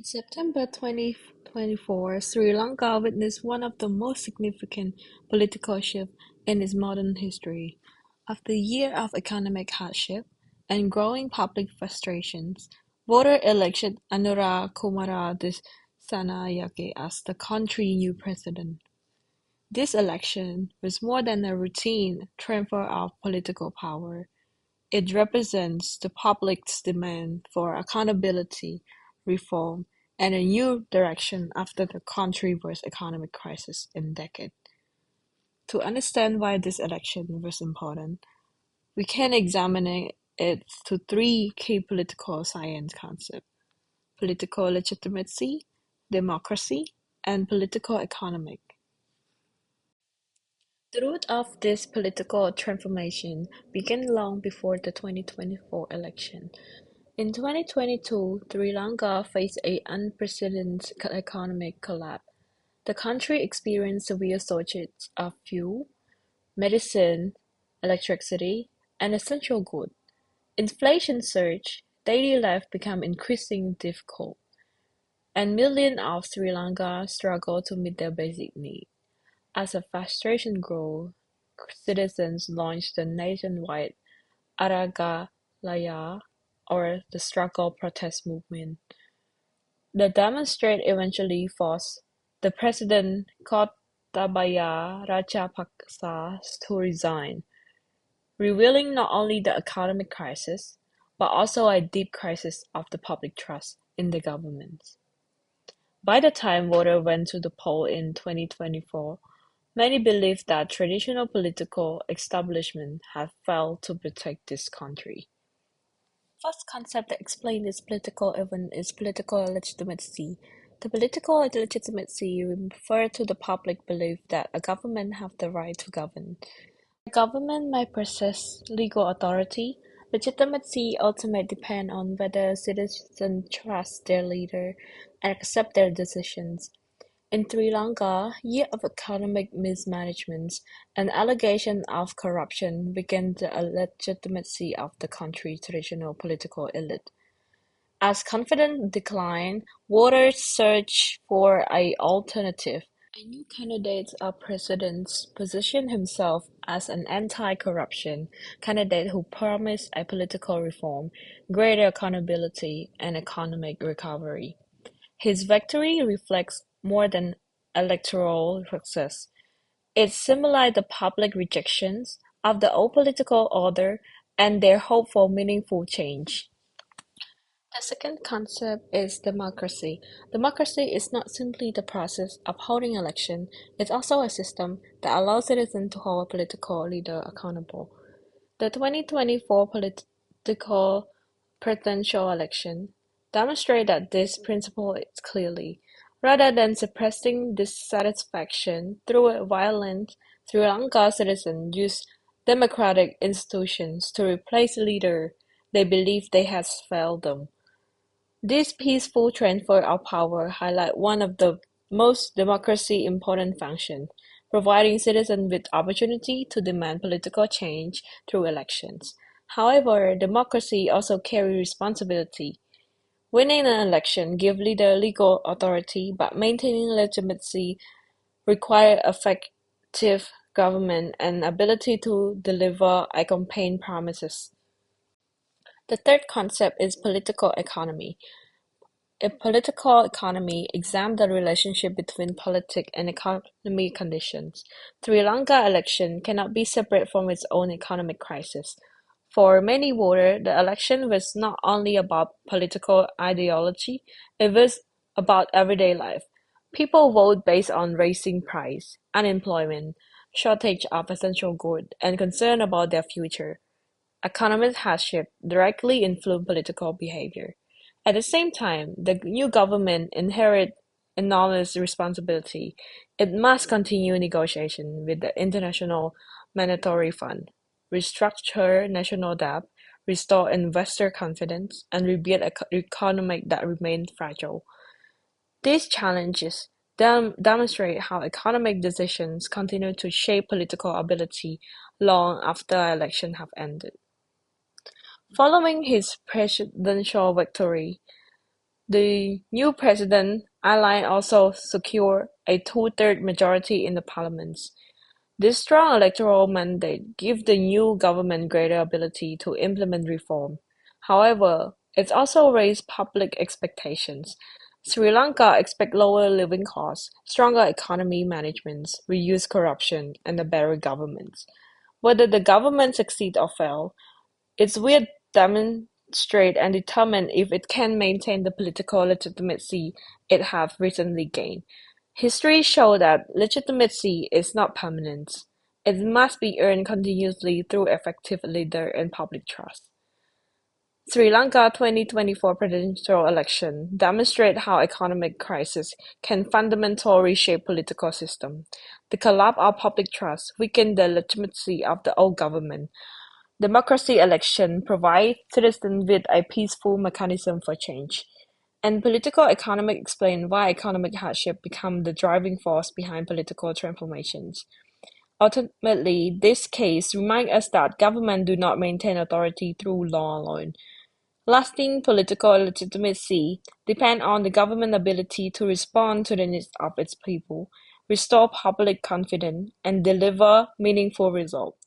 In September 2024, Sri Lanka witnessed one of the most significant political shifts in its modern history. After a year of economic hardship and growing public frustrations, voters elected Anura Kumara Dissanayake as the country's new president. This election was more than a routine transfer of political power. It represents the public's demand for accountability, reform, and a new direction after the country's worst economic crisis in decades. To understand why this election was important, we can examine it to three key political science concepts: political legitimacy, democracy, and political economic. The root of this political transformation began long before the 2024 election. In 2022, Sri Lanka faced an unprecedented economic collapse. The country experienced severe shortages of fuel, medicine, electricity, and essential goods. Inflation surged, daily life became increasingly difficult, and millions of Sri Lankans struggled to meet their basic needs. As the frustration grew, citizens launched the nationwide Aragalaya, or the struggle protest movement. The demonstration eventually forced the president Gotabaya Rajapaksa to resign, revealing not only the economic crisis, but also a deep crisis of the public trust in the government. By the time voters went to the poll in 2024, many believed that traditional political establishment had failed to protect this country. First concept that explains this political event is political legitimacy. The political legitimacy refers to the public belief that a government has the right to govern. The government may possess legal authority. Legitimacy ultimately depends on whether citizens trust their leader and accept their decisions. In Sri Lanka, years of economic mismanagement and allegations of corruption weakened the legitimacy of the country's traditional political elite. As confidence declined, voters searched for an alternative. A new candidate for president positioned himself as an anti-corruption candidate who promised a political reform, greater accountability, and economic recovery. His victory reflects more than electoral success. It symbolized the public rejections of the old political order and their hope for meaningful change. The second concept is democracy. Democracy is not simply the process of holding elections, it's also a system that allows citizens to hold a political leader accountable. The 2024 political presidential election demonstrate that this principle is clearly. Rather than suppressing dissatisfaction through violence, Sri Lanka citizens use democratic institutions to replace leaders they believe they have failed them. This peaceful transfer of power highlights one of the most democracy important functions, providing citizens with opportunity to demand political change through elections. However, democracy also carries responsibility. Winning an election gives leaders legal authority, but maintaining legitimacy requires effective government and ability to deliver a campaign promises. The third concept is political economy. A political economy examines the relationship between politics and economic conditions. Sri Lanka election cannot be separate from its own economic crisis. For many voters, the election was not only about political ideology, it was about everyday life. People vote based on rising price, unemployment, shortage of essential goods, and concern about their future. Economic hardship directly influence political behavior. At the same time, the new government inherits enormous responsibility. It must continue negotiation with the International Monetary Fund, restructure national debt, restore investor confidence, and rebuild an economy that remains fragile. These challenges demonstrate how economic decisions continue to shape political ability long after elections have ended. Following his presidential victory, The new president, Align, also secured a two-thirds majority in the parliaments. This strong electoral mandate gives the new government greater ability to implement reform. However, it's also raised public expectations. Sri Lanka expects lower living costs, stronger economy management, reduced corruption, and a better government. Whether the government succeed or fail, its will demonstrate and determine if it can maintain the political legitimacy it has recently gained. History shows that legitimacy is not permanent. It must be earned continuously through effective leader and public trust. Sri Lanka 2024 presidential election demonstrate how economic crisis can fundamentally reshape political system. The collapse of public trust weakened the legitimacy of the old government. Democracy elections provide citizens with a peaceful mechanism for change. And political economics explain why economic hardship become the driving force behind political transformations. Ultimately, this case reminds us that government do not maintain authority through law alone. Lasting political legitimacy depends on the government's ability to respond to the needs of its people, restore public confidence, and deliver meaningful results.